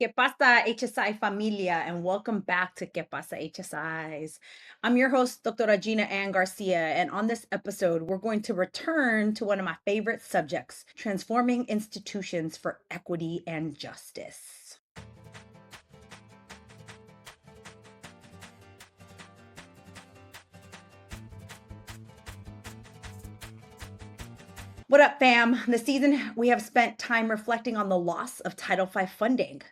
¿Qué pasa, HSI familia? And welcome back to ¿Qué pasa, HSIs? I'm your host, Dr. Gina Ann Garcia, and on this episode, we're going to return to one of my favorite subjects, transforming institutions for equity and justice. What up, fam? This season, we have spent time reflecting on the loss of Title V funding.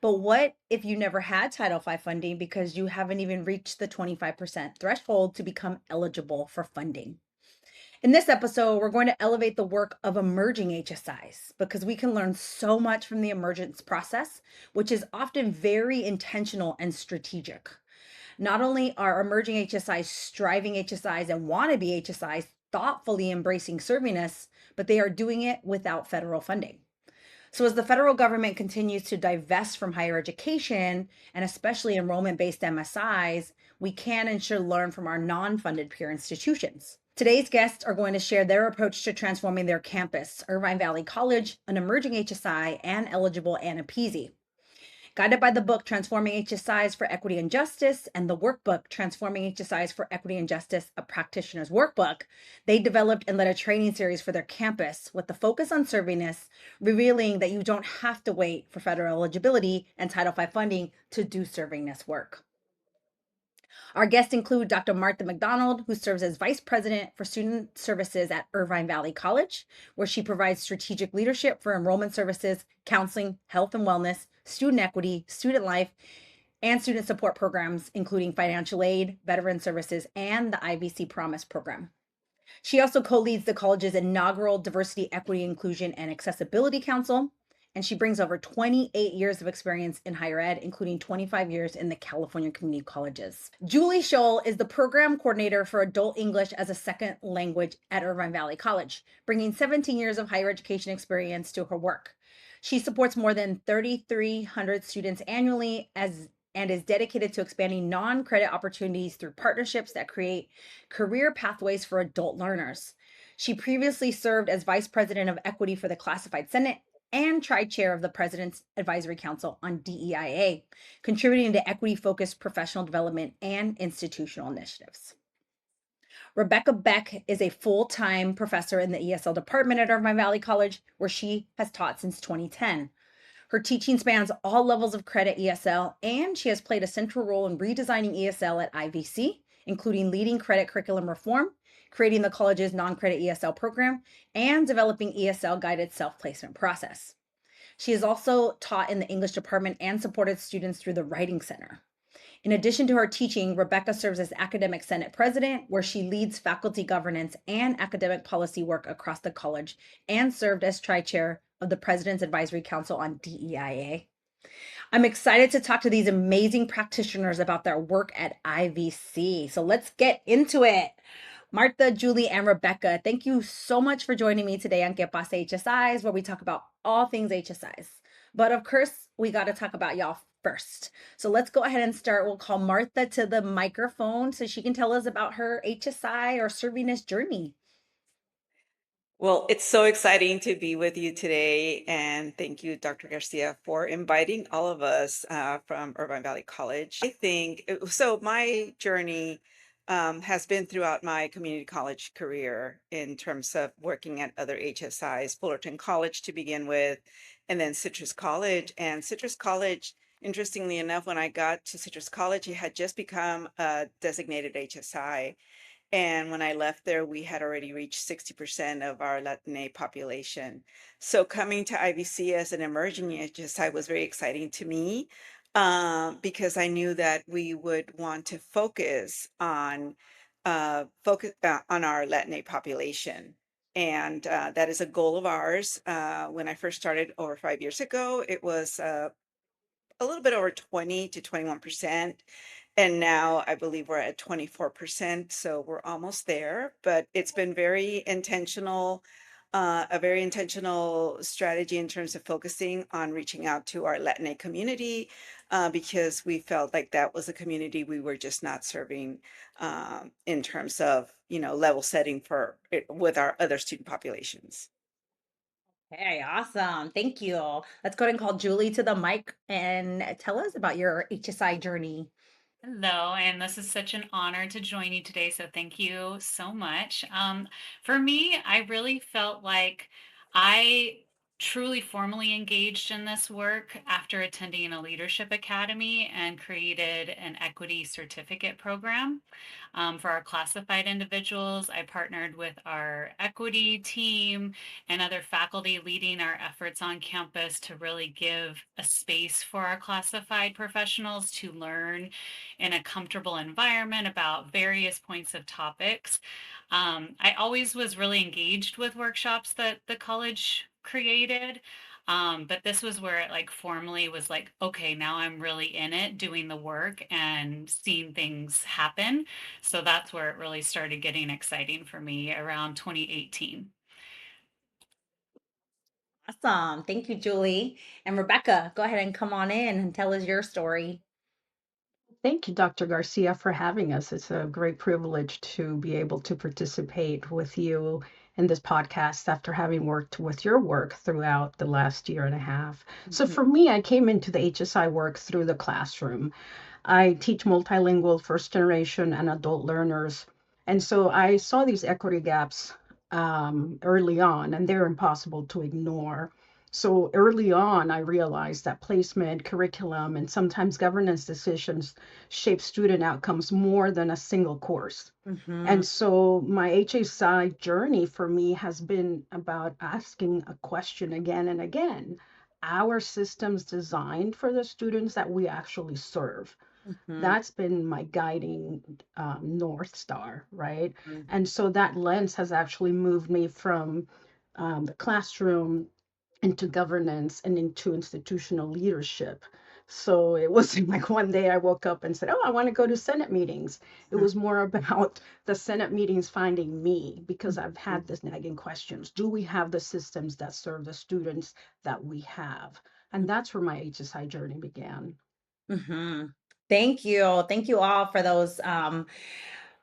But what if you never had Title V funding because you haven't even reached the 25% threshold to become eligible for funding? In this episode, we're going to elevate the work of emerging HSIs because we can learn so much from the emergence process, which is often very intentional and strategic. Not only are emerging HSIs, striving HSIs, and wannabe HSIs thoughtfully embracing servingness, but they are doing it without federal funding. So, as the federal government continues to divest from higher education and especially enrollment based MSIs, we can and should learn from our non funded peer institutions. Today's guests are going to share their approach to transforming their campus, Irvine Valley College, an emerging HSI, and eligible AANAPISI. Guided by the book Transforming HSIs for Equity and Justice and the workbook Transforming HSIs for Equity and Justice, a practitioner's workbook, they developed and led a training series for their campus with the focus on servingness, revealing that you don't have to wait for federal eligibility and Title V funding to do servingness work. Our guests include Dr. Martha McDonald, who serves as Vice President for Student Services at Irvine Valley College, where she provides strategic leadership for enrollment services, counseling, health and wellness, student equity, student life, and student support programs, including financial aid, veteran services, and the IVC Promise program. She also co-leads the college's inaugural Diversity, Equity, Inclusion, and Accessibility Council, and she brings over 28 years of experience in higher ed, including 25 years in the California community colleges. Julie Scholl is the program coordinator for adult English as a second language at Irvine Valley College, bringing 17 years of higher education experience to her work. She supports more than 3,300 students annually and is dedicated to expanding non-credit opportunities through partnerships that create career pathways for adult learners. She previously served as Vice President of Equity for the Classified Senate and tri-chair of the President's Advisory Council on DEIA, contributing to equity-focused professional development and institutional initiatives. Rebecca Beck is a full-time professor in the ESL department at Irvine Valley College, where she has taught since 2010. Her teaching spans all levels of credit ESL, and she has played a central role in redesigning ESL at IVC, including leading credit curriculum reform, creating the college's non-credit ESL program, and developing ESL-guided self-placement process. She has also taught in the English department and supported students through the Writing Center. In addition to her teaching, Rebecca serves as Academic Senate President, where she leads faculty governance and academic policy work across the college, and served as tri-chair of the President's Advisory Council on DEIA. I'm excited to talk to these amazing practitioners about their work at IVC. So let's get into it. Martha, Julie, and Rebecca, thank you so much for joining me today on ¿Qué pasa, HSIs, where we talk about all things HSIs. But of course, we got to talk about y'all first. So let's go ahead and start. We'll call Martha to the microphone so she can tell us about her HSI or servingness journey. Well, it's so exciting to be with you today. And thank you, Dr. Garcia, for inviting all of us from Irvine Valley College. I think so. My journey has been throughout my community college career in terms of working at other HSIs, Fullerton College to begin with, and then Citrus College. And Citrus College, interestingly enough, when I got to Citrus College, it had just become a designated HSI. And when I left there, we had already reached 60% of our Latine population. So coming to IVC as an emerging HSI was very exciting to me because I knew that we would want to focus on our Latine population. And that is a goal of ours. When I first started over 5 years ago, it was a little bit over 20 to 21%. And now I believe we're at 24%. So we're almost there, but it's been very intentional, a very intentional strategy in terms of focusing on reaching out to our Latinx community because we felt like that was a community we were just not serving in terms of, level setting for it with our other student populations. Hey, awesome. Thank you. Let's go ahead and call Julie to the mic and tell us about your HSI journey. Hello, and this is such an honor to join you today. So, thank you so much. For me, I really felt like I truly formally engaged in this work after attending a leadership academy and created an equity certificate program. For our classified individuals, I partnered with our equity team and other faculty leading our efforts on campus to really give a space for our classified professionals to learn in a comfortable environment about various points of topics. I always was really engaged with workshops that the college created. But this was where it like formally was like, okay, now I'm really in it, doing the work and seeing things happen. So that's where it really started getting exciting for me around 2018. Awesome. Thank you, Julie. And Rebecca, go ahead and come on in and tell us your story. Thank you, Dr. Garcia, for having us. It's a great privilege to be able to participate with you in this podcast after having worked with your work throughout the last year and a half. So, Mhm. for me, I came into the HSI work through the classroom. I teach multilingual first generation and adult learners. And so I saw these equity gaps early on, and they're impossible to ignore. So early on, I realized that placement, curriculum, and sometimes governance decisions shape student outcomes more than a single course. Mhm. And so my HSI journey for me has been about asking a question again and again. Our systems designed for the students that we actually serve? Mhm. That's been my guiding North Star, right? Mhm. And so that lens has actually moved me from the classroom into governance and into institutional leadership. So it wasn't like one day I woke up and said, "Oh, I want to go to Senate meetings." It was more about the Senate meetings finding me because I've Mhm. had this nagging questions. Do we have the systems that serve the students that we have? And that's where my HSI journey began. Mhm. Thank you. Thank you all for those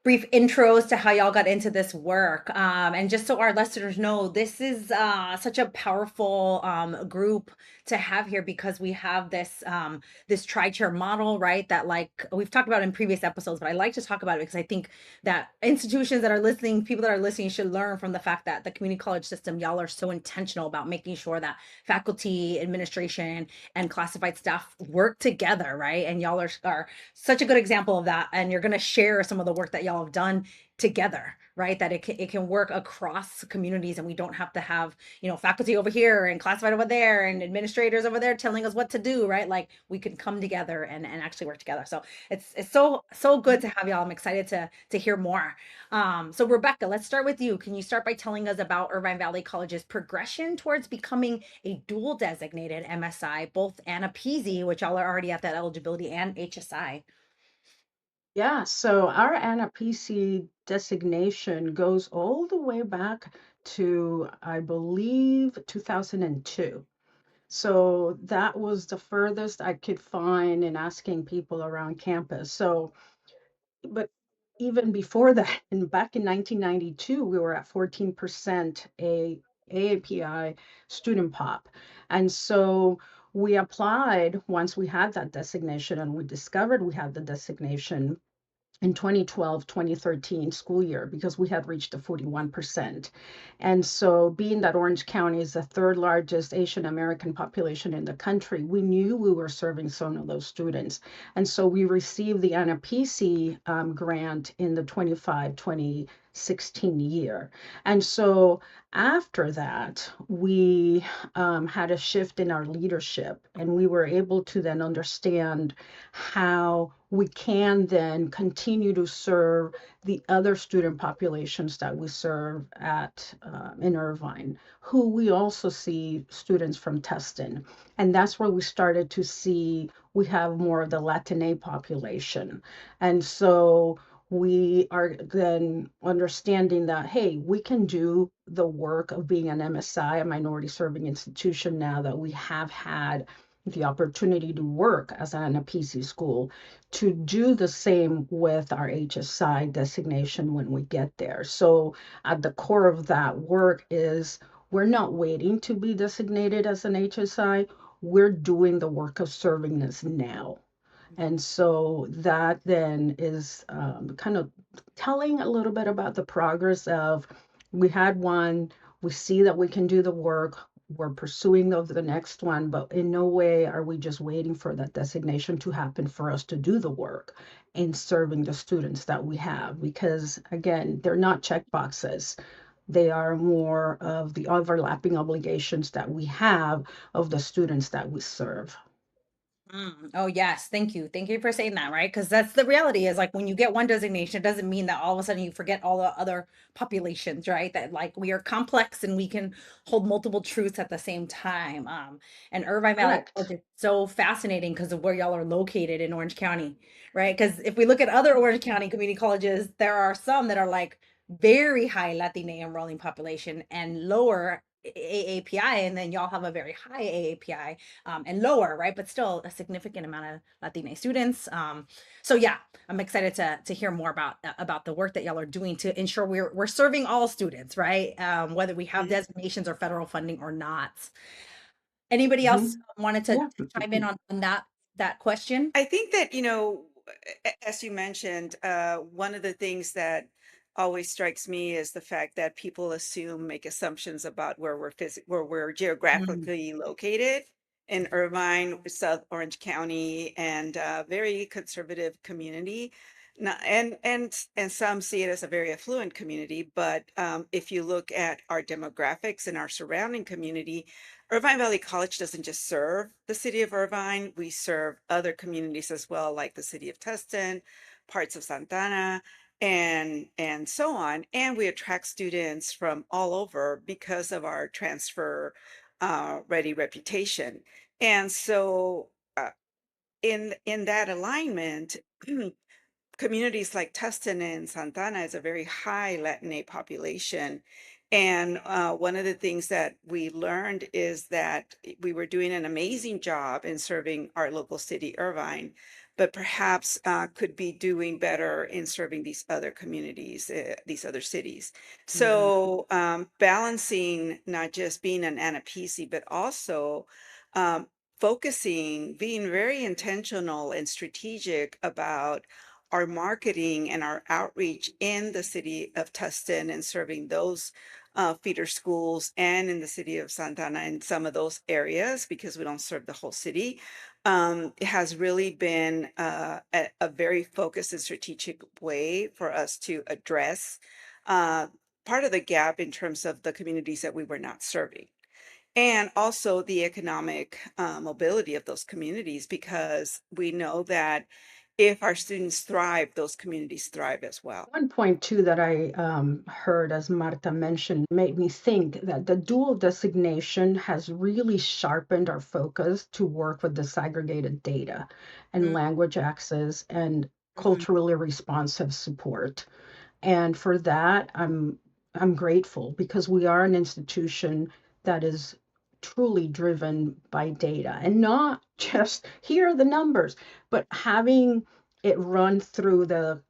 brief intros to how y'all got into this work. And just so our listeners know, this is such a powerful group to have here because we have this tri-chair model, right? That like we've talked about in previous episodes, but I like to talk about it because I think that institutions that are listening, people that are listening, should learn from the fact that the community college system, y'all are so intentional about making sure that faculty, administration, and classified staff work together, right? And y'all are such a good example of that. And you're going to share some of the work that y'all have done together, right? That it can work across communities and we don't have to have, faculty over here and classified over there and administrators over there telling us what to do, right? Like we can come together and actually work together. So it's so good to have y'all. I'm excited to hear more. So Rebecca, let's start with you. Can you start by telling us about Irvine Valley College's progression towards becoming a dual designated MSI, both AANAPISI, which y'all are already at that eligibility, and HSI? Yeah, so our AANAPISI designation goes all the way back to, I believe, 2002. So that was the furthest I could find in asking people around campus. So, but even before that, and back in 1992, we were at 14% AAPI student pop. And so we applied once we had that designation and we discovered we had the designation in 2012 2013 school year because we had reached the 41%. And so being that Orange County is the third largest Asian American population in the country, we knew we were serving some of those students. And so we received the AANAPISI grant in the 2016 year. And so after that, we had a shift in our leadership and we were able to then understand how we can then continue to serve the other student populations that we serve at in Irvine, who we also see students from Tustin. And that's where we started to see we have more of the Latine population. And so we are then understanding that, hey, we can do the work of being an MSI, a minority serving institution, now that we have had the opportunity to work as an APC school, to do the same with our HSI designation when we get there. So at the core of that work is we're not waiting to be designated as an HSI. We're doing the work of servingness now. And so that then is kind of telling a little bit about the progress of we had one, we see that we can do the work, we're pursuing of the next one, but in no way are we just waiting for that designation to happen for us to do the work in serving the students that we have. Because again, they're not check boxes. They are more of the overlapping obligations that we have of the students that we serve. Oh, yes. Thank you. Thank you for saying that, right? Because that's the reality is like when you get one designation, it doesn't mean that all of a sudden you forget all the other populations, right? That like we are complex and we can hold multiple truths at the same time. And Irvine Valley College Correct. is so fascinating because of where y'all are located in Orange County, right? Because if we look at other Orange County community colleges, there are some that are like very high Latina enrolling population and lower AAPI, and then y'all have a very high AAPI and lower, right? But still a significant amount of Latina students. So yeah, I'm excited to hear more about the work that y'all are doing to ensure we're serving all students, right? Whether we have Mhm. designations or federal funding or not. Anybody else Mhm. wanted to Yeah. chime in on that question? I think that, as you mentioned, one of the things that always strikes me is the fact that people make assumptions about where we're Mm, geographically located in Irvine, South Orange County, and very conservative community. And some see it as a very affluent community, but if you look at our demographics in our surrounding community, Irvine Valley College doesn't just serve the city of Irvine, we serve other communities as well, like the city of Tustin, parts of Santana, and so on. And we attract students from all over because of our transfer ready reputation. And so in that alignment, communities like Tustin and Santana is a very high Latinx population. And one of the things that we learned is that we were doing an amazing job in serving our local city, Irvine, but perhaps could be doing better in serving these other communities, these other cities. mhm, So balancing not just being an AANAPISI, but also um, focusing, being very intentional and strategic about our marketing and our outreach in the city of Tustin and serving those feeder schools and in the city of Santana and some of those areas because we don't serve the whole city. It has really been a very focused and strategic way for us to address uh, part of the gap in terms of the communities that we were not serving. And also the economic mobility of those communities, because we know that if our students thrive, those communities thrive as well. One point too that I heard as Marta mentioned made me think that the dual designation has really sharpened our focus to work with disaggregated data and mm, language access and mhm, culturally responsive support. And for that, I'm grateful because we are an institution that is truly driven by data and not just here are the numbers, but having it run through the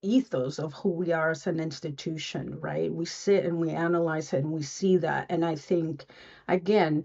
ethos of who we are as an institution, right? We sit and we analyze it and we see that. And I think, again,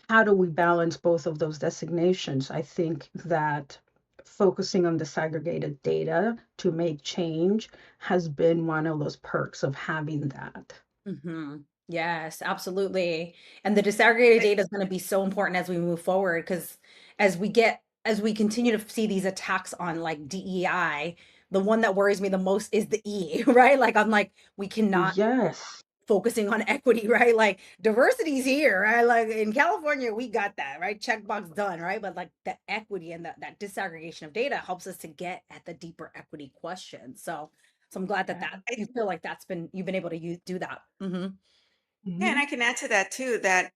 how do we balance both of those designations? I think that focusing on disaggregated data to make change has been one of those perks of having that. mhm. Yes, absolutely. And the disaggregated data is going to be so important as we move forward because as we continue to see these attacks on like DEI, the one that worries me the most is the E, right? Like I'm like, we cannot Yes. focusing on equity, right? Like diversity's here, right? Like in California, we got that, right? Checkbox done, right? But like the equity and that disaggregation of data helps us to get at the deeper equity question. So I'm glad that Yeah. you feel like you've been able to do that. Hmm. Yeah, and Mhm. I can add to that too, that,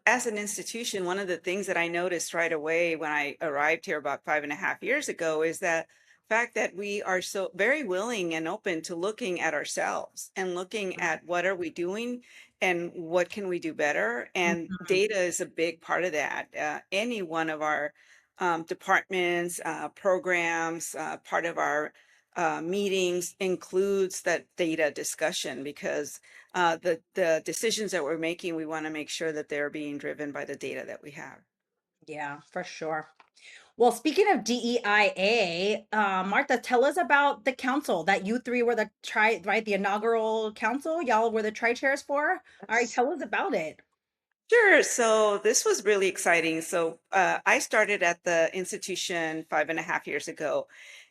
as an institution, one of the things that I noticed right away when I arrived here about 5.5 years ago is that fact that we are so very willing and open to looking at ourselves and looking at what are we doing and what can we do better. And data is a big part of that. Any one of our departments, programs, part of our meetings includes that data discussion because the decisions that we're making, we want to make sure that they're being driven by the data that we have. Yeah, for sure. Well, speaking of DEIA, Martha, tell us about the council that you three were the inaugural council. Y'all were the tri-chairs for. All right, Yes. tell us about it. Sure. So this was really exciting. So I started at the institution 5.5 years ago,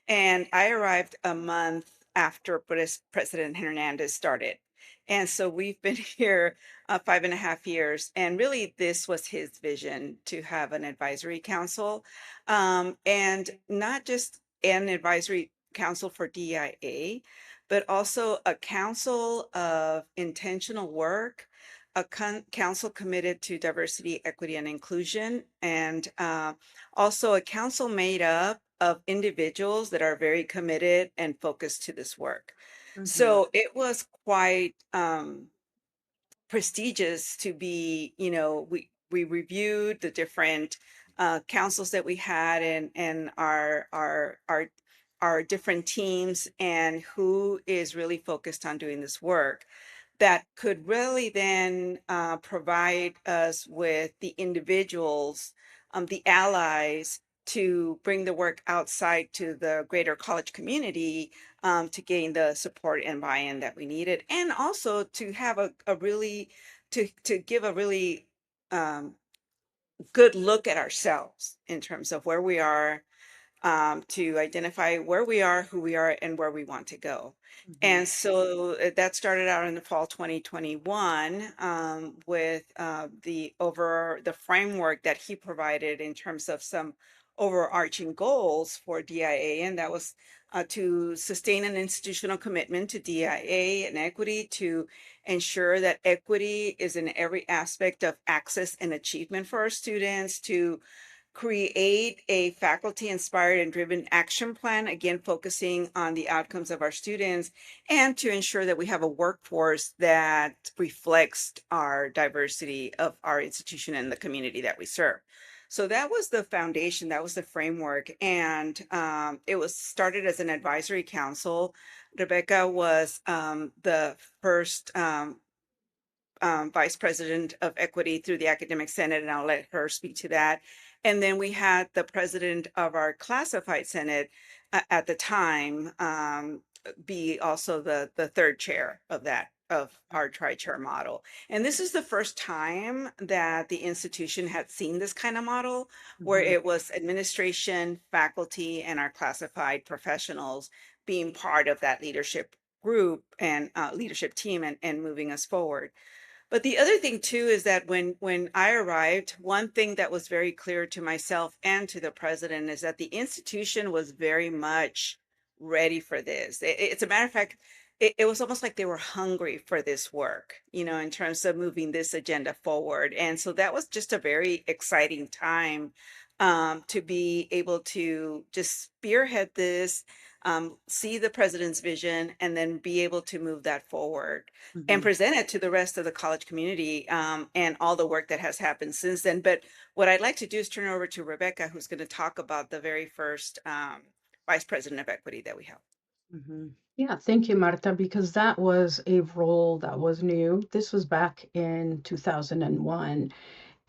and I arrived a month after President Hernandez started. And so we've been here 5.5 years. And really, this was his vision to have an advisory council, and not just an advisory council for DIA, but also a council of intentional work, a council committed to diversity, equity, and inclusion, and also a council made up of individuals that are very committed and focused to this work. Hmm. So it was quite prestigious to be, we reviewed the different councils that we had and our different teams and who is really focused on doing this work that could really then provide us with the individuals, the allies, to bring the work outside to the greater college community, to gain the support and buy-in that we needed, and also to have a really to give a really um, good look at ourselves in terms of where we are, to identify where we are, who we are, and where we want to go. Hmm. And so that started out in the fall 2021, with the framework that he provided in terms of some overarching goals for DIA, and that was to sustain an institutional commitment to DIA and equity, to ensure that equity is in every aspect of access and achievement for our students, to create a faculty inspired and driven action plan, again, focusing on the outcomes of our students, and to ensure that we have a workforce that reflects our diversity of our institution and the community that we serve. So that was the foundation, that was the framework. And it was started as an advisory council. Rebecca was the first vice president of equity through the academic senate, and I'll let her speak to that. And then we had the president of our classified senate at the time, be also the third chair of that of our tri-chair model. And this is the first time that the institution had seen this kind of model, where Hmm. it was administration, faculty, and our classified professionals being part of that leadership group and leadership team, and moving us forward. But the other thing too is that when I arrived, one thing that was very clear to myself and to the president is that the institution was very much ready for this. It's a matter of fact, it was almost like they were hungry for this work, in terms of moving this agenda forward. And so that was just a very exciting time, to be able to just spearhead this, see the president's vision, and then be able to move that forward and Hmm. present it to the rest of the college community, and all the work that has happened since then. But what I'd like to do is turn it over to Rebecca, who's going to talk about the very first vice president of equity that we have. Hmm. Yeah, thank you, Marta, because that was a role that was new. This was back in 2001.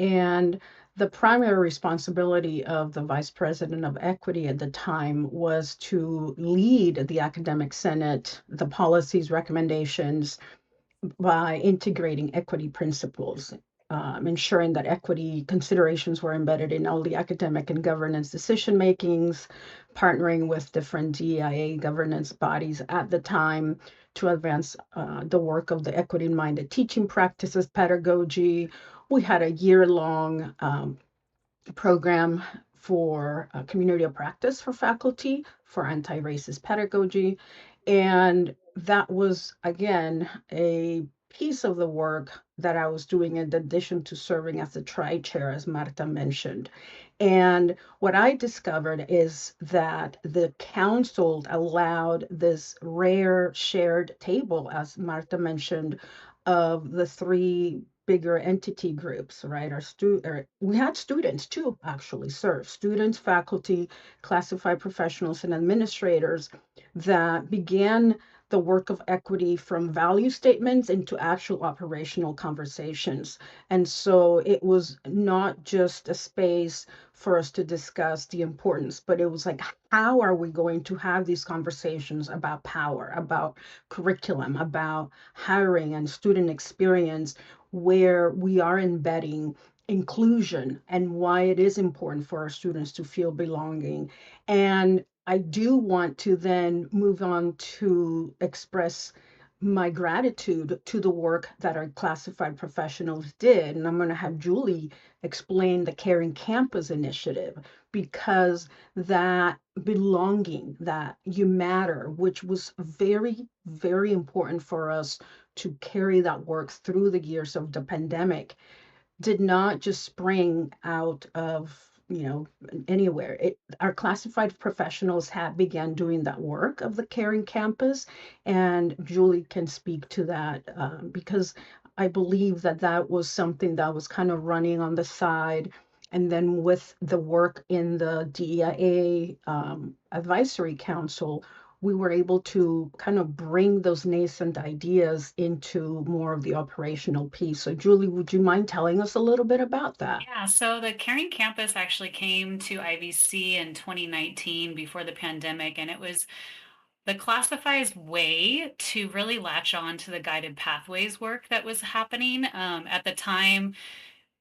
And the primary responsibility of the vice president of equity at the time was to lead the academic senate, the policies, recommendations, by integrating equity principles, ensuring that equity considerations were embedded in all the academic and governance decision makings, partnering with different DEIA governance bodies at the time to advance the work of the equity-minded teaching practices pedagogy. We had a year-long program for community of practice for faculty for anti-racist pedagogy. And that was, again, a piece of the work that I was doing in addition to serving as the tri-chair, as Marta mentioned. And what I discovered is that the council allowed this rare shared table, as Marta mentioned, of the three bigger entity groups, right? We had students too, actually, serve students, faculty, classified professionals, and administrators that began the work of equity from value statements into actual operational conversations. And so it was not just a space for us to discuss the importance, but it was like, how are we going to have these conversations about power, about curriculum, about hiring and student experience, where we are embedding inclusion and why it is important for our students to feel belonging. And I do want to then move on to express my gratitude to the work that our classified professionals did. And I'm going to have Julie explain the Caring Campus initiative, because that belonging, that you matter, which was very, very important for us to carry that work through the years of the pandemic, did not just spring out of anywhere. Our classified professionals have began doing that work of the Caring Campus, and Julie can speak to that, because I believe that that was something that was kind of running on the side. And then with the work in the DEIA advisory council, we were able to kind of bring those nascent ideas into more of the operational piece. So, Julie, would you mind telling us a little bit about that? Yeah, so the Caring Campus actually came to IVC in 2019 before the pandemic, and it was the classifies way to really latch on to the guided pathways work that was happening. At the time,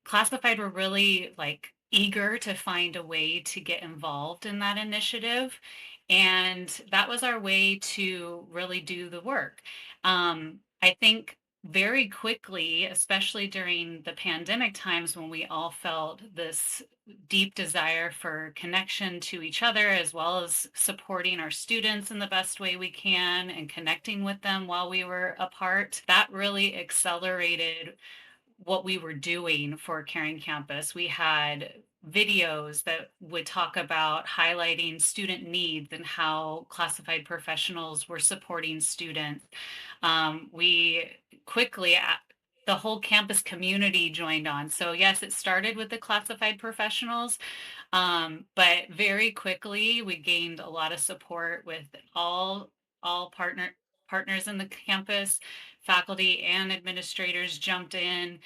classified were really like eager to find a way to get involved in that initiative. And that was our way to really do the work. I think very quickly, especially during the pandemic times when we all felt this deep desire for connection to each other, as well as supporting our students in the best way we can and connecting with them while we were apart, that really accelerated what we were doing for Caring Campus. We had videos that would talk about highlighting student needs and how classified professionals were supporting students. We quickly, the whole campus community joined on. So yes, it started with the classified professionals, but very quickly we gained a lot of support with all partners in the campus. Faculty and administrators jumped in.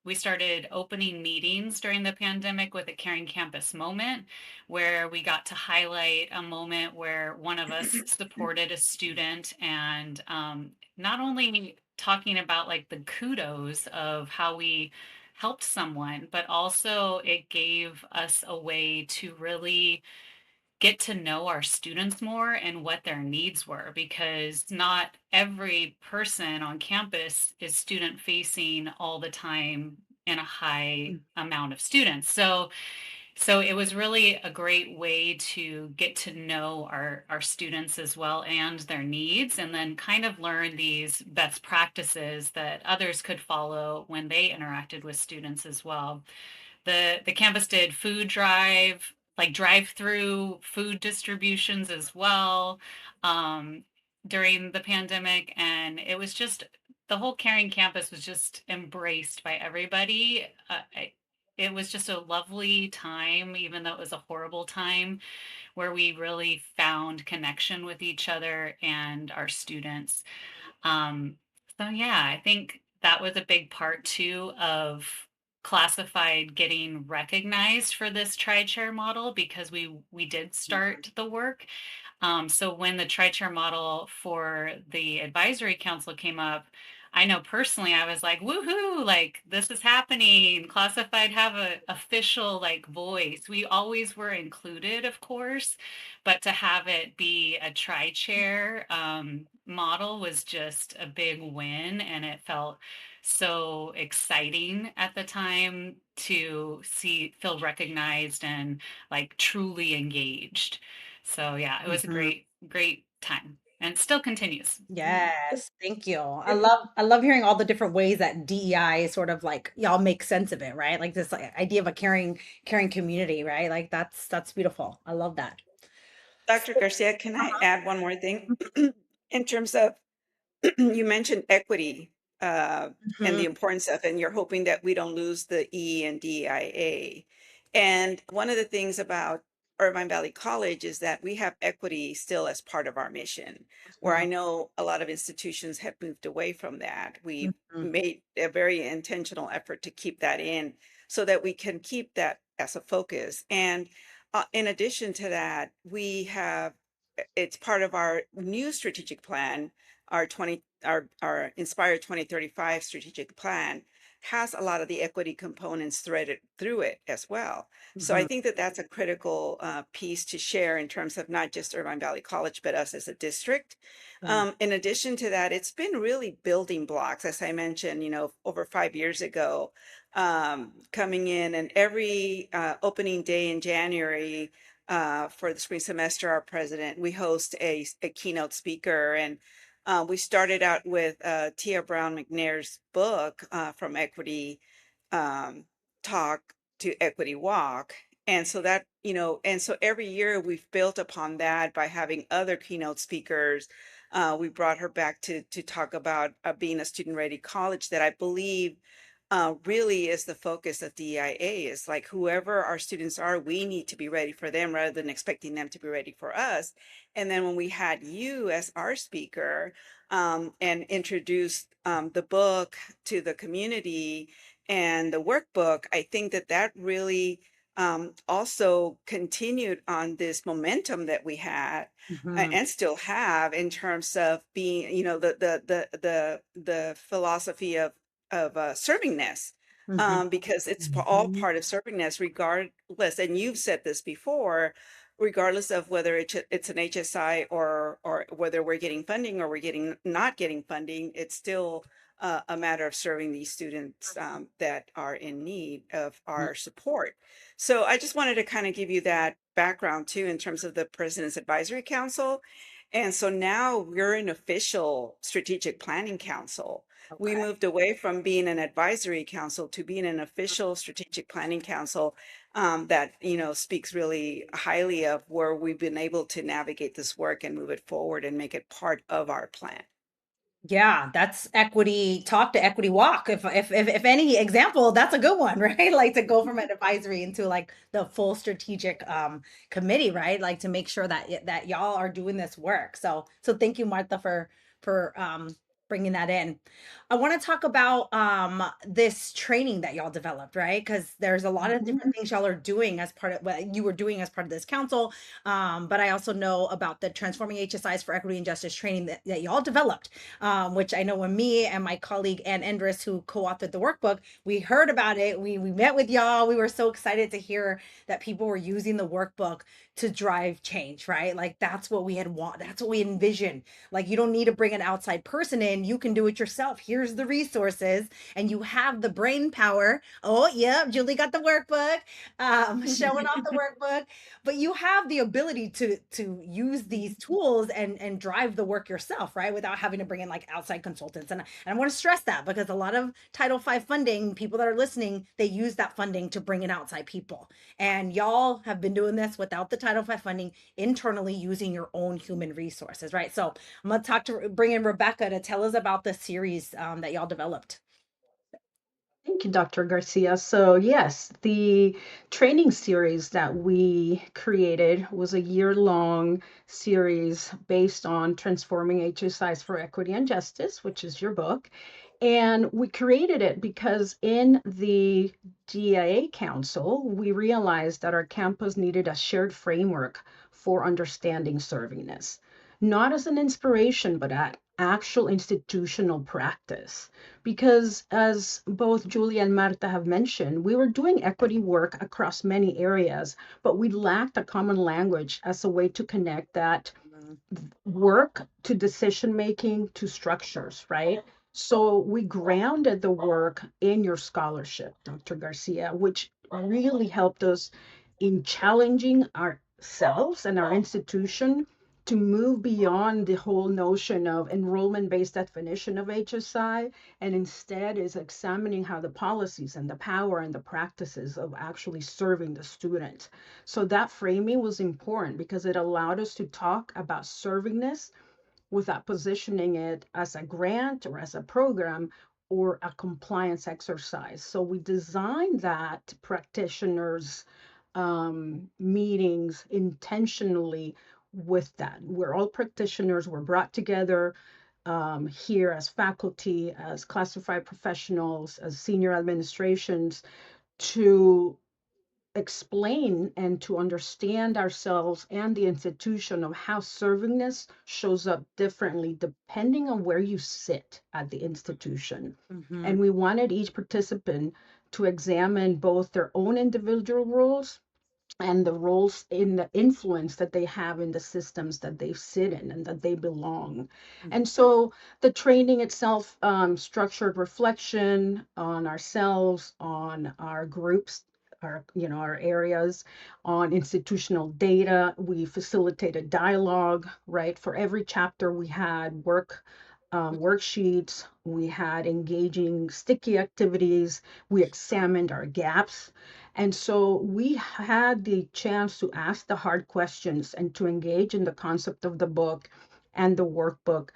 We started opening meetings during the pandemic with a Caring Campus moment, where we got to highlight a moment where one of us supported a student, and not only talking about like the kudos of how we helped someone, but also it gave us a way to really get to know our students more and what their needs were, because not every person on campus is student facing all the time in a high amount of students. So it was really a great way to get to know our students as well and their needs, and then kind of learn these best practices that others could follow when they interacted with students as well. The campus did food drive, like drive-through food distributions as well, um, during the pandemic, and it was just the whole Caring Campus was just embraced by everybody. It was just a lovely time, even though it was a horrible time, where we really found connection with each other and our students. Um, so yeah, I think that was a big part too of classified getting recognized for this tri-chair model, because we did start the work. So when the tri-chair model for the advisory council came up, I know personally I was like, woohoo, like this is happening. Classified have a official like voice. We always were included, of course, but to have it be a tri-chair model was just a big win, and it felt so exciting at the time to feel recognized and like truly engaged. So yeah, it was a Mhm. great time, and still continues. Yes, thank you. I love hearing all the different ways that DEI sort of like y'all make sense of it, right? Like this like, idea of a caring community, right? Like that's beautiful. I love that. Dr. Garcia, can I add one more thing? In terms of, you mentioned equity. uh, and the Mhm. importance of, and you're hoping that we don't lose the E and DIA. And one of the things about Irvine Valley College is that we have equity still as part of our mission, where I Mhm. know a lot of institutions have moved away from that. We've Mhm. made a very intentional effort to keep that in so that we can keep that as a focus. And in addition to that, we have it's part of our new strategic plan, our Inspire 2035 strategic plan has a lot of the equity components threaded through it as well. So I Mhm. think that that's a critical piece to share in terms of not just Irvine Valley College, but us as a district. Yeah. In addition to that, it's been really building blocks, as I mentioned, over 5 years ago, coming in, and every opening day in January for the spring semester, our president, we host a keynote speaker. And we started out with Tia Brown McNair's book, From Equity um, Talk to Equity Walk. And so and so every year we've built upon that by having other keynote speakers. We brought her back to talk about being a student ready college that I believe really is the focus of DEIA. Is like whoever our students are, we need to be ready for them rather than expecting them to be ready for us. And then when we had you as our speaker and introduced the book to the community and the workbook, I think that that really also continued on this momentum that we had Mhm. and still have in terms of being, the philosophy of servingness, Mhm. because it's all Mhm. part of servingness, regardless. And you've said this before, regardless of whether it's an HSI or whether we're getting funding or we're getting not getting funding, it's still a matter of serving these students that are in need of Mhm. our support. So I just wanted to kind of give you that background too in terms of the President's Advisory Council. And so now we're an official strategic planning council. We Okay. moved away from being an advisory council to being an official strategic planning council that speaks really highly of where we've been able to navigate this work and move it forward and make it part of our plan. Yeah, that's equity talk to equity walk. If any example, that's a good one, right? Like to go from an advisory into like the full strategic committee, right? Like to make sure that that y'all are doing this work. So thank you, Martha, for bringing that in. I want to talk about this training that y'all developed, right? Because there's a lot of Mhm. different things y'all are doing as part of what you were doing as part of this council. But I also know about the Transforming HSIs for Equity and Justice training that y'all developed, which I know when me and my colleague Ann Endris, who co-authored the workbook, we heard about it. We met with y'all. We were so excited to hear that people were using the workbook to drive change, right? Like that's what we had want. That's what we envisioned. Like you don't need to bring an outside person in. You can do it yourself. Here's the resources, and you have the brain power. Oh, yeah, Julie got the workbook, showing off the workbook, but you have the ability to use these tools and drive the work yourself, right, without having to bring in like outside consultants. And I want to stress that because a lot of Title V funding, people that are listening, they use that funding to bring in outside people, and y'all have been doing this without the Title V funding internally using your own human resources, right? So I'm gonna bring in Rebecca to tell us about the series that y'all developed. Thank you, Dr. Garcia. So, yes, the training series that we created was a year-long series based on transforming HSIs for equity and justice, which is your book. And we created it because in the DEIA Council, we realized that our campus needed a shared framework for understanding servingness, not as an inspiration, but at actual institutional practice. Because as both Julia and Marta have mentioned, we were doing equity work across many areas, but we lacked a common language as a way to connect that work to decision making to structures, right? So we grounded the work in your scholarship, Dr. Garcia, which really helped us in challenging ourselves and our institution to move beyond the whole notion of enrollment based definition of HSI and instead is examining how the policies and the power and the practices of actually serving the student. So that framing was important because it allowed us to talk about servingness without positioning it as a grant or as a program, or a compliance exercise. So we designed that practitioners meetings intentionally with that. We're all practitioners, we're brought together here as faculty, as classified professionals, as senior administrations to explain and to understand ourselves and the institution of how servingness shows up differently depending on where you sit at the institution. Mm-hmm. And we wanted each participant to examine both their own individual roles and the roles in the influence that they have in the systems that they sit in and that they belong. And so the training itself structured reflection on ourselves, on our groups, our areas, on institutional data. We facilitated dialogue, right? For every chapter we had worksheets, we had engaging sticky activities, we examined our gaps, and so we had the chance to ask the hard questions and to engage in the concept of the book and the workbook.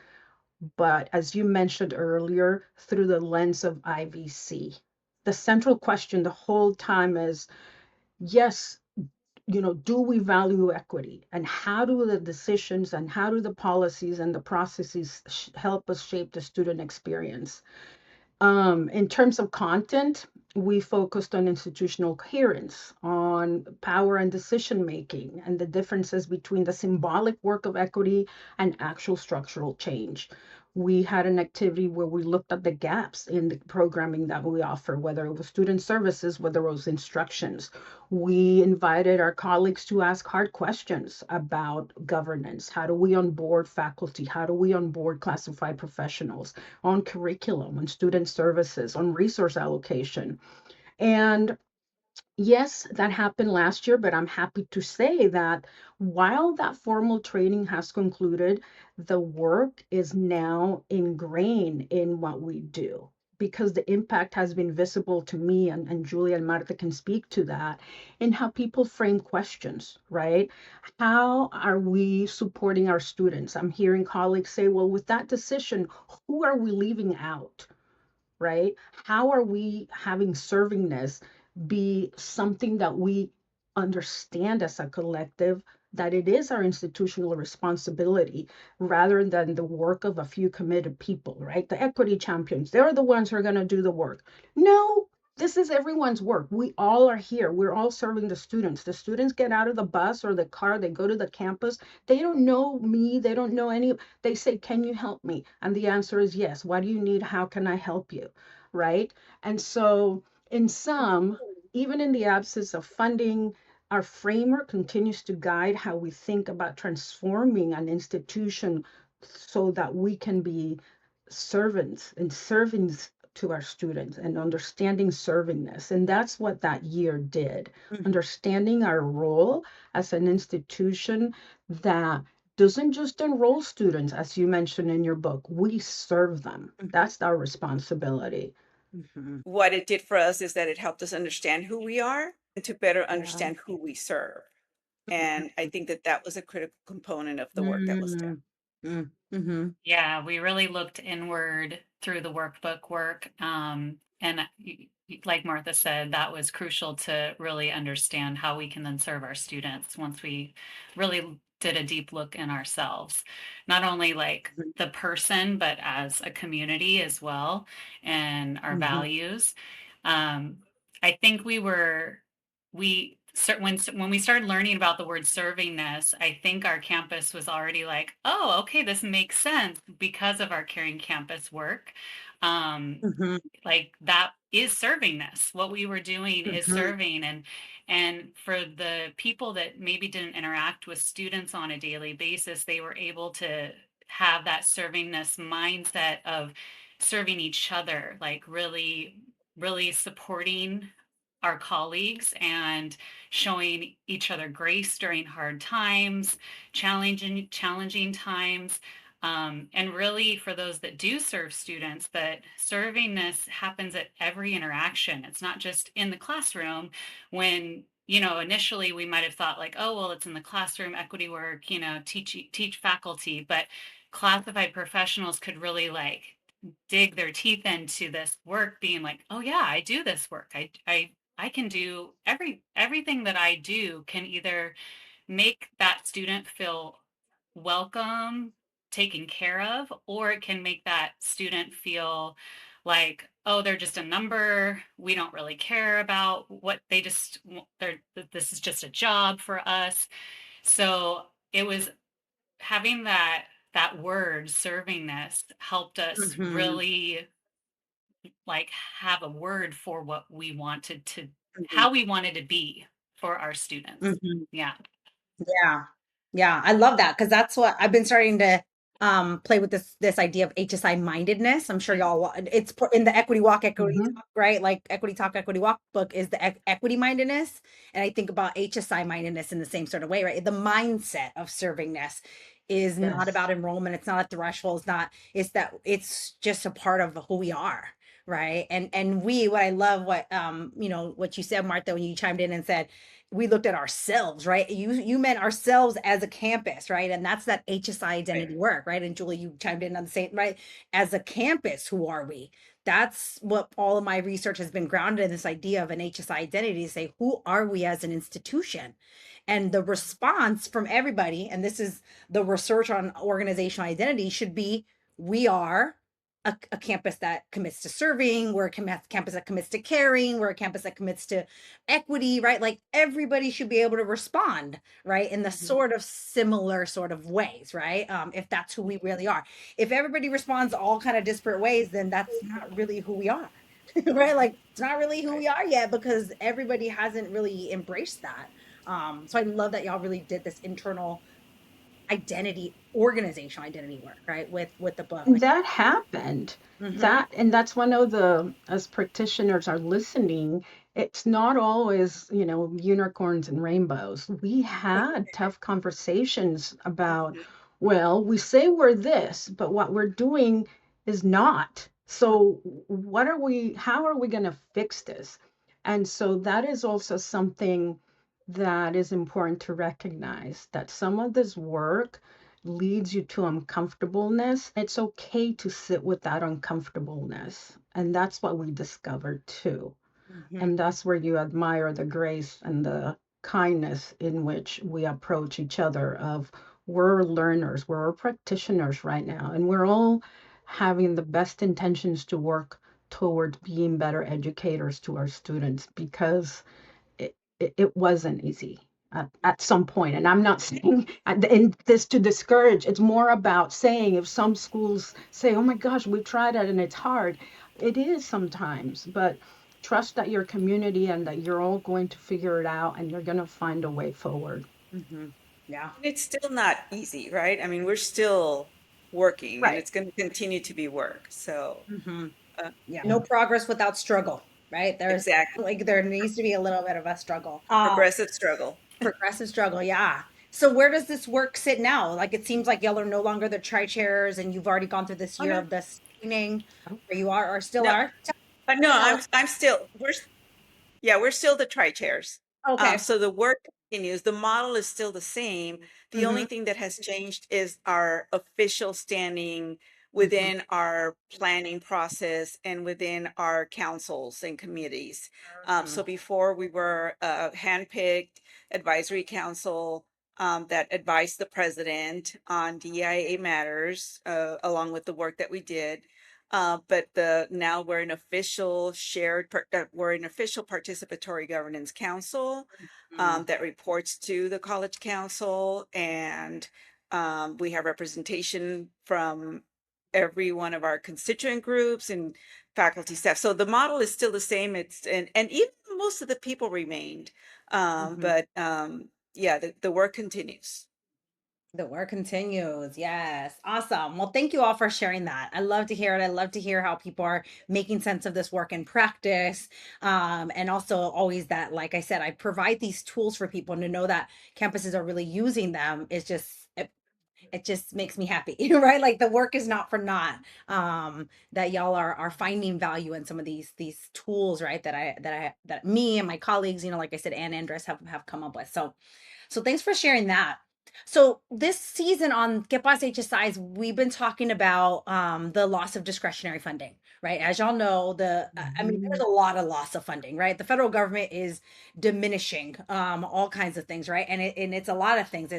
But as you mentioned earlier, through the lens of IVC, the central question the whole time is yes, do we value equity? And how do the decisions and how do the policies and the processes help us shape the student experience? In terms of content, we focused on institutional coherence, on power and decision making, and the differences between the symbolic work of equity and actual structural change. We had an activity where we looked at the gaps in the programming that we offer, whether it was student services, whether it was instructions. We invited our colleagues to ask hard questions about governance. How do we onboard faculty? How do we onboard classified professionals? On curriculum, on student services, on resource allocation. And yes, that happened last year, but I'm happy to say that while that formal training has concluded, the work is now ingrained in what we do because the impact has been visible to me, and Julia and Marta can speak to that, in how people frame questions, right? How are we supporting our students? I'm hearing colleagues say, well, with that decision, who are we leaving out? Right? How are we having servingness be something that we understand as a collective, that it is our institutional responsibility rather than the work of a few committed people, right? The equity champions, they're the ones who are going to do the work. No, this is everyone's work. We all are here. We're all serving the students. The students get out of the bus or the car, they go to the campus. They don't know me. They don't know any. They say, can you help me? And the answer is yes. What do you need? How can I help you? Right? And so, in some, even in the absence of funding, our framework continues to guide how we think about transforming an institution so that we can be servants and servings to our students and understanding servingness. And that's what that year did, understanding our role as an institution that doesn't just enroll students, as you mentioned in your book, we serve them. That's our responsibility. Mm-hmm. What it did for us is that it helped us understand who we are and to better Yeah. understand who we serve. And I think that that was a critical component of the work that was done. Mm-hmm. Mm-hmm. Yeah, we really looked inward through the workbook work. And like Martha said, that was crucial to really understand how we can then serve our students once we really did a deep look in ourselves, not only like the person, but as a community as well, and our Mm-hmm. values. I think when we started learning about the word servingness, I think our campus was already like, oh, okay, this makes sense because of our caring campus work. Um, Mm-hmm. like that is servingness. What we were doing is Mm-hmm. serving, and for the people that maybe didn't interact with students on a daily basis, they were able to have that servingness mindset of serving each other, like really supporting our colleagues and showing each other grace during hard times, challenging times. And really, for those that do serve students, that servingness happens at every interaction. It's not just in the classroom when, initially we might have thought like, oh, well, it's in the classroom, equity work, teach faculty, but classified professionals could really like dig their teeth into this work, being like, oh yeah, I do this work. I can do everything that I do can either make that student feel welcome, taken care of, or it can make that student feel like, oh, they're just a number. We don't really care about what they just, they're, this is just a job for us. So it was having that word servingness helped us Mhm, really like have a word for what we wanted to mhm, how we wanted to be for our students. mhm. Yeah. Yeah. Yeah, I love that because that's what I've been starting to play with this idea of HSI mindedness. I'm sure y'all in the equity walk, equity Hmm. talk, right? Like equity talk, equity walk book is the equity mindedness. And I think about HSI mindedness in the same sort of way, right? The mindset of servingness is not Yes. about enrollment. It's not a threshold. It's that it's just a part of who we are. Right. And what I love what you said, Martha, when you chimed in and said, we looked at ourselves, right? You meant ourselves as a campus, right? And that's that HSI Right. identity work, right? And Julie, you chimed in on the same, right? As a campus, who are we? That's what all of my research has been grounded in, this idea of an HSI identity, to say, who are we as an institution? And the response from everybody, and this is the research on organizational identity, should be, we are a campus that commits to serving, we're a campus that commits to caring, we're a campus that commits to equity, right? Like everybody should be able to respond, right? In the Mhm. sort of similar sort of ways, right? If that's who we really are. If everybody responds all kind of disparate ways, then that's not really who we are, right? Like it's not really who Right. we are yet because everybody hasn't really embraced that. So I love that y'all really did this internal organizational identity work, right? With the book. And that happened. Mm-hmm. That's one of the, as practitioners are listening, it's not always, unicorns and rainbows. We had tough conversations about, well, we say we're this, but what we're doing is not. So how are we going to fix this? And so that is also something that is important to recognize, that some of this work leads you to uncomfortableness. It's okay to sit with that uncomfortableness. And that's what we discovered too. Mm-hmm. And that's where you admire the grace and the kindness in which we approach each other of, we're learners, we're practitioners right now, and we're all having the best intentions to work towards being better educators to our students, because it wasn't easy at some point. And I'm not saying in this to discourage. It's more about saying, if some schools say, oh my gosh, we tried it and it's hard, it is sometimes, but trust that your community and that you're all going to figure it out and you're going to find a way forward. Mm-hmm. Yeah. And it's still not easy, right? I mean, we're still working and Right. it's going to continue to be work. So, Mm-hmm. Yeah. yeah, No progress without struggle, right? exactly. There needs to be a little bit of a struggle. Progressive struggle. Progressive struggle, yeah. So where does this work sit now? Like it seems like y'all are no longer the tri chairs and you've already gone through this Oh, year no, of this training where you are or still no, are. no, Tell- I'm still, yeah, we're still the tri-chairs. Okay. So the work continues. The model is still the same. The only Mm-hmm. thing that has changed is our official standing Mm-hmm. within our planning process and within our councils and committees. So before we were a handpicked advisory council that advised the president on DEIA matters, along with the work that we did. But the now we're an official participatory governance council Mm-hmm. that reports to the college council, and we have representation from every one of our constituent groups and faculty staff. So the model is still the same. And even most of the people remained, Mm-hmm. but yeah, the work continues. The work continues. Yes. Awesome. Well, thank you all for sharing that. I love to hear it. I love to hear how people are making sense of this work in practice. And also always that, like I said, I provide these tools for people to know that campuses are really using them. It just makes me happy, right? Like the work is not for naught. That y'all are finding value in some of these tools, right? That me and my colleagues, like I said, Ann and Andres have come up with. So thanks for sharing that. So this season on Get Boss HSIs, we've been talking about the loss of discretionary funding, right? As y'all know, I mean, there's Mhm. a lot of loss of funding, right? The federal government is diminishing all kinds of things, right? And it's a lot of things.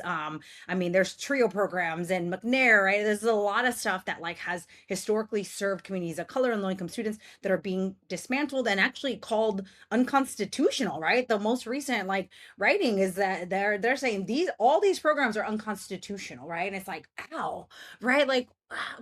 I mean, there's TRIO programs and McNair, right? There's a lot of stuff that like has historically served communities of color and low income students that are being dismantled and actually called unconstitutional, right? The most recent like writing is that they're saying these all these programs are unconstitutional, right? And it's like, ow, right? Like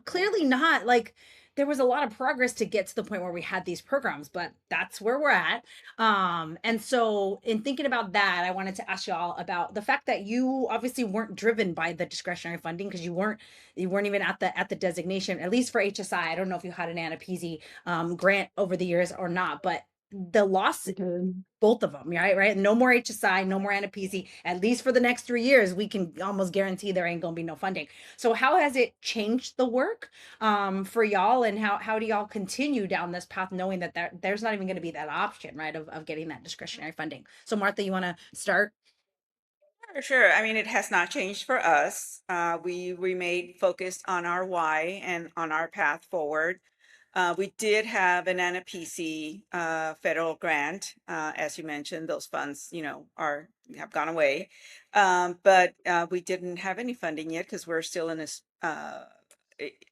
clearly not. Like there was a lot of progress to get to the point where we had these programs, but that's where we're at. And so in thinking about that, I wanted to ask y'all about the fact that you obviously weren't driven by the discretionary funding because you weren't even at the designation, at least for HSI. I don't know if you had an AANAPISI grant over the years or not, but the loss, Okay. both of them, right? No more HSI, no more AANAPISI. At least for the next 3 years, we can almost guarantee there ain't gonna be no funding. So how has it changed the work for y'all, and how do y'all continue down this path, knowing that there's not even going to be that option, right, of getting that discretionary funding? So Martha, you want to start? For sure. I mean, it has not changed for us. We remained focused on our why and on our path forward. We did have an AANAPISI federal grant. As you mentioned, those funds, have gone away. But we didn't have any funding yet because we're still in this.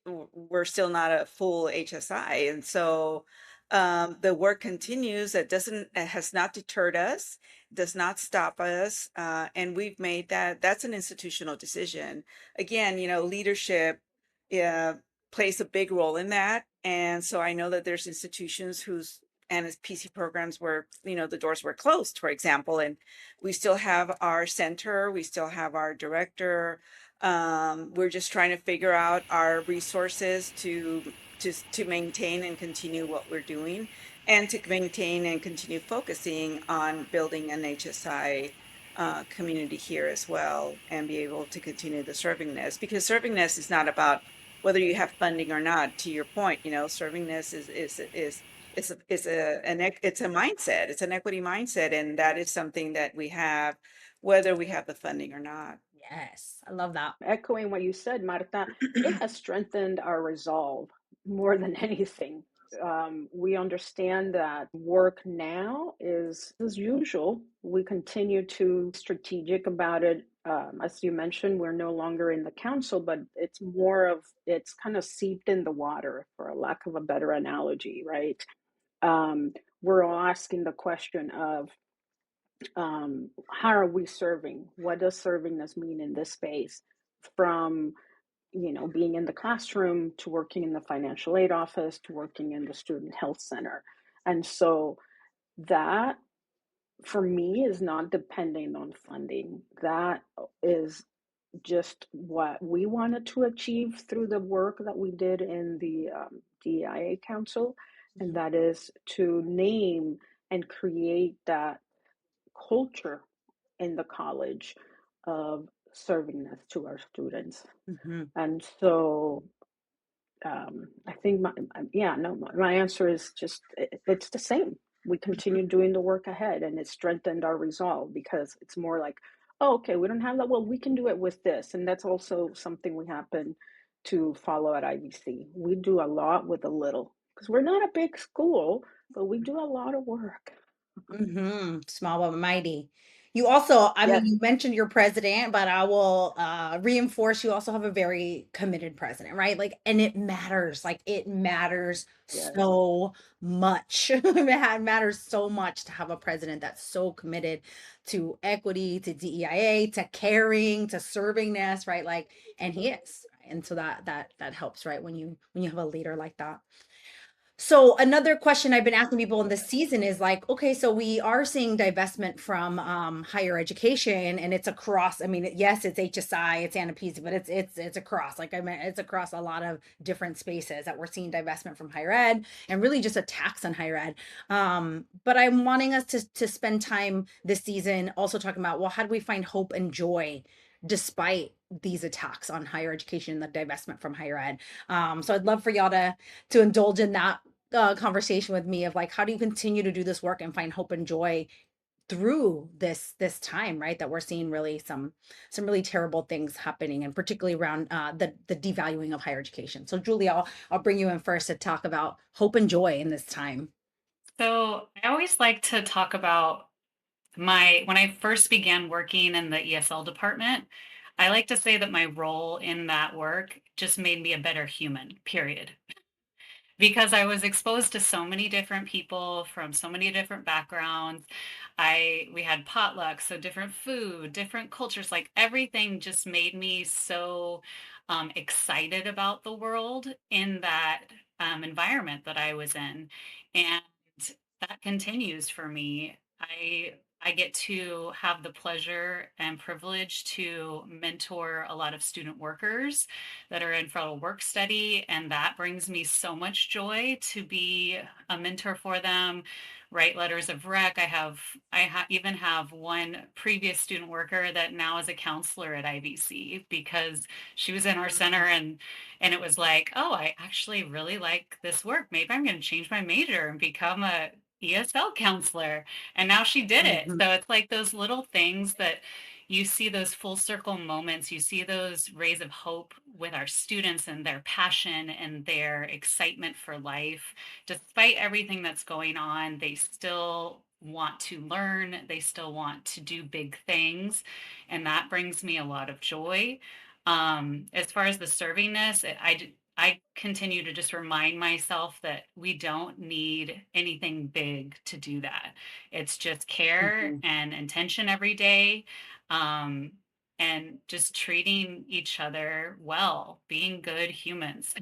We're still not a full HSI, and so the work continues. It has not deterred us, does not stop us, and we've made that's an institutional decision. Again, leadership uh, plays a big role in that. And so I know that there's institutions whose NSPC programs were, the doors were closed, for example, and we still have our center, we still have our director. We're just trying to figure out our resources to maintain and continue what we're doing, and to maintain and continue focusing on building an HSI community here as well, and be able to continue the servingness, because servingness is not about whether you have funding or not. To your point, servingness it's a mindset. It's an equity mindset, and that is something that we have, whether we have the funding or not. Yes, I love that. Echoing what you said, Marta, it has strengthened our resolve more than anything. We understand that work now is as usual. We continue to strategic about it. As you mentioned, we're no longer in the council, but it's kind of seeped in the water, for a lack of a better analogy, right? We're all asking the question of how are we serving? What does servingness mean in this space? From being in the classroom to working in the financial aid office to working in the student health center. And so that for me is not depending on funding. That is just what we wanted to achieve through the work that we did in the DEIA Council, and that is to name and create that culture in the college of servingness to our students. Mm-hmm. And so I think yeah, no, my answer is just it's the same. We continue doing the work ahead, and it strengthened our resolve because it's more like, oh, okay, we don't have that. Well, we can do it with this, and that's also something we happen to follow at IVC. We do a lot with a little because we're not a big school, but we do a lot of work. Mm-hmm. Small but mighty. You also, I mean, Yes, you mentioned your president, but I will reinforce you also have a very committed president, right? Like, and it matters. Like, it matters yes. so much. It matters so much to have a president that's so committed to equity, to DEIA, to caring, to servingness, right? Like, and he is. And so that helps, right? When you have a leader like that. So another question I've been asking people in this season is like, okay, so we are seeing divestment from higher education, and it's across. I mean, yes, it's HSI, it's AANAPISI, but it's across. Like I mean, it's across a lot of different spaces that we're seeing divestment from higher ed, and really just a tax on higher ed. But I'm wanting us to spend time this season also talking about, well, how do we find hope and joy despite these attacks on higher education and the divestment from higher ed? So I'd love for y'all to indulge in that conversation with me of like, how do you continue to do this work and find hope and joy through this time, right? That we're seeing really some really terrible things happening, and particularly around the devaluing of higher education. So Julie, I'll bring you in first to talk about hope and joy in this time. So I always like to talk about my when I first began working in the ESL department. I like to say that my role in that work just made me a better human, period. Because I was exposed to so many different people from so many different backgrounds. We had potlucks, so different food, different cultures, like everything just made me so excited about the world in that environment that I was in. And that continues for me. I get to have the pleasure and privilege to mentor a lot of student workers that are in federal work study, and that brings me so much joy to be a mentor for them, write letters of rec. Even have one previous student worker that now is a counselor at IVC because she was in our center, and it was like, oh, I actually really like this work. Maybe I'm going to change my major and become a ESL counselor. And now she did it. Mhm. So it's like those little things that you see, those full circle moments, you see those rays of hope with our students and their passion and their excitement for life. Despite everything that's going on, they still want to learn, they still want to do big things. And that brings me a lot of joy. As far as the servingness, I continue to just remind myself that we don't need anything big to do that. It's just care Mhm. and intention every day, um, and just treating each other well, being good humans.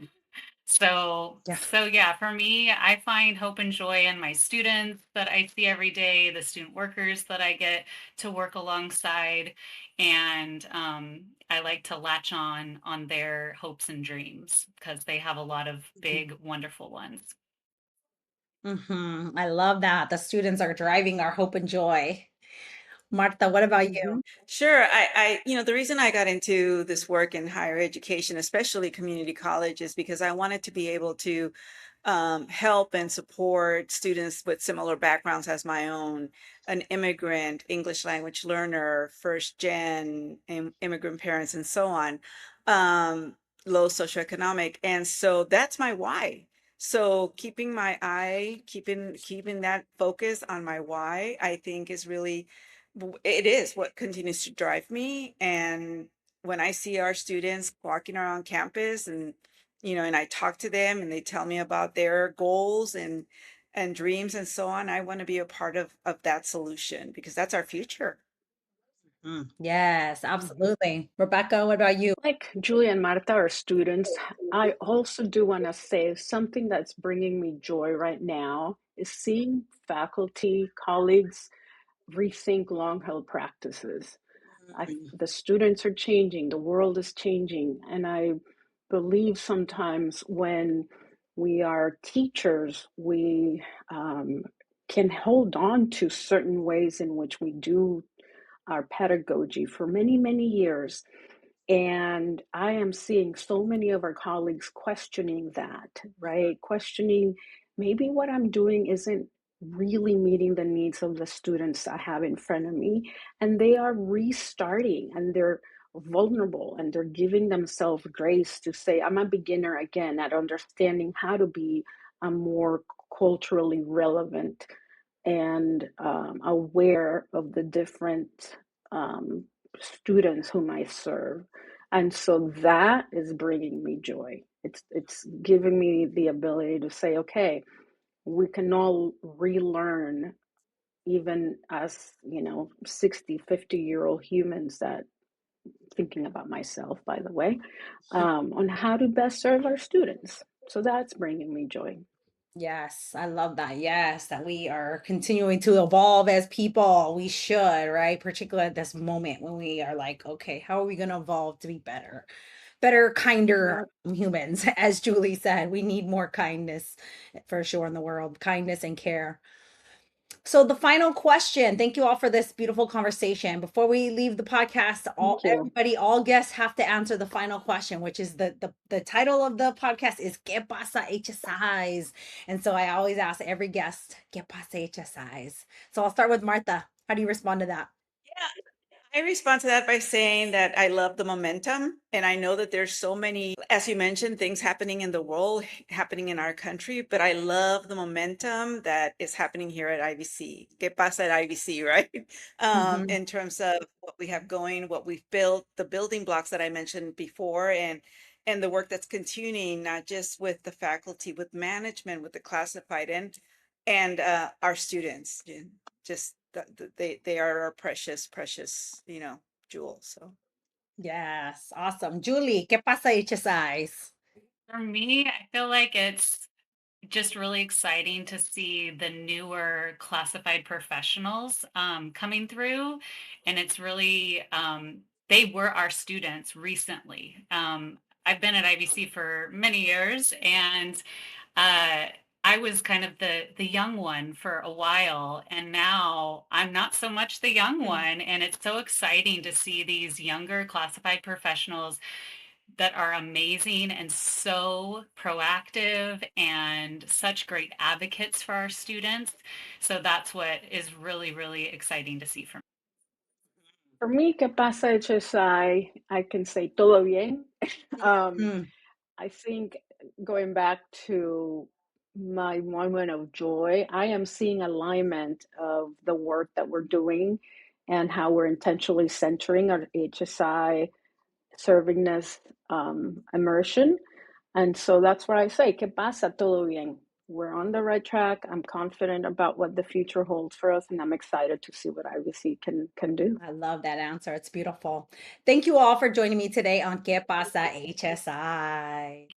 Yeah. So yeah, for me, I find hope and joy in my students that I see every day, the student workers that I get to work alongside, and I like to latch on their hopes and dreams because they have a lot of big, wonderful ones. I love that. The students are driving our hope and joy. Martha, what about you? Mhm. Sure. The reason I got into this work in higher education, especially community college, is because I wanted to be able to help and support students with similar backgrounds as my own, an immigrant, English language learner, first gen immigrant parents, and so on, low socioeconomic. And so that's my why. So keeping my eye, keeping that focus on my why, I think is really it is what continues to drive me. And when I see our students walking around campus and I talk to them and they tell me about their goals and dreams and so on, I want to be a part of that solution because that's our future. Yes, Mhm. absolutely. Rebecca, what about you? Like Julia and Marta are students, I also do want to say something that's bringing me joy right now is seeing faculty, colleagues rethink long held practices. Mm. The students are changing, the world is changing, and I believe sometimes when we are teachers, we can hold on to certain ways in which we do our pedagogy for many, many years. And I am seeing so many of our colleagues questioning that, right? Questioning maybe what I'm doing isn't really meeting the needs of the students I have in front of me. And they are restarting and they're vulnerable and they're giving themselves grace to say, I'm a beginner again at understanding how to be a more culturally relevant and aware of the different um, students whom I serve. And so that is bringing me joy. It's giving me the ability to say, okay, we can all relearn, even as, 60, 50-year-old humans that thinking about myself, by the way, on how to best serve our students. So that's bringing me joy. Yes, I love that. Yes, that we are continuing to evolve as people. We should, right? Particularly at this moment when we are like, okay, how are we going to evolve to be better, kinder Yeah. humans? As Julie said, we need more kindness for sure in the world, kindness and care. So the final question, thank you all for this beautiful conversation. Before we leave the podcast, Thank you. all guests have to answer the final question, which is the title of the podcast is ¿Qué pasa HSIs? And so I always ask every guest, ¿Qué pasa HSIs? So I'll start with Martha. How do you respond to that? Yeah, I respond to that by saying that I love the momentum, and I know that there's so many, as you mentioned, things happening in the world, happening in our country, but I love the momentum that is happening here at IVC. ¿Qué pasa at IVC, right? Mhm. In terms of what we have going, what we've built, the building blocks that I mentioned before, and the work that's continuing, not just with the faculty, with management, with the classified, and our students. Just they are our precious, jewels. So Yes, awesome. Julie, ¿qué pasa HSIs? For me, I feel like it's just really exciting to see the newer classified professionals coming through. And it's really, they were our students recently. I've been at IBC for many years, and uh, I was kind of the young one for a while, and now I'm not so much the young one. And it's so exciting to see these younger classified professionals that are amazing and so proactive and such great advocates for our students. So that's what is really, really exciting to see for me. For me, ¿qué pasa, HSI? I can say todo bien. Um, Mm, I think going back to my moment of joy, I am seeing alignment of the work that we're doing and how we're intentionally centering our HSI servingness immersion. And so that's what I say, ¿qué pasa? Todo bien. We're on the right track. I'm confident about what the future holds for us, and I'm excited to see what IVC can do. I love that answer. It's beautiful. Thank you all for joining me today on ¿Qué pasa HSI?